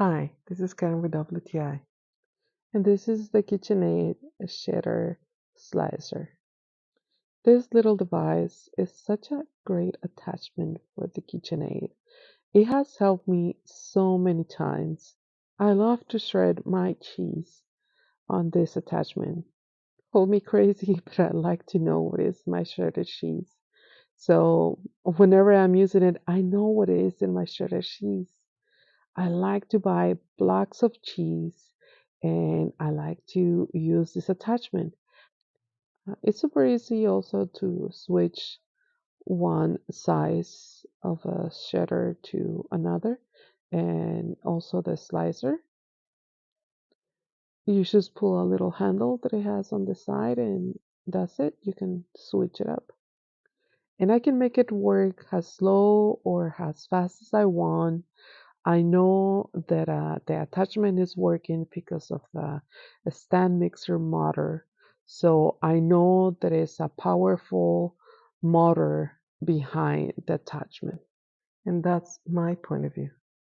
Hi, this is Karen with WTI, and this is the KitchenAid Shader Slicer. This little device is such a great attachment for the KitchenAid. It has helped me so many times. I love to shred my cheese on this attachment. Call me crazy, but I like to know what is my shredded cheese. So whenever I'm using it, I know what is in my shredded cheese. I like to buy blocks of cheese and I like to use this attachment. It's super easy also to switch one size of a shredder to another and also the slicer. You just pull a little handle that it has on the side and that's it. You can switch it up. And I can make it work as slow or as fast as I want. I know that the attachment is working because of the stand mixer motor. So I know that it's a powerful motor behind the attachment. And that's my point of view.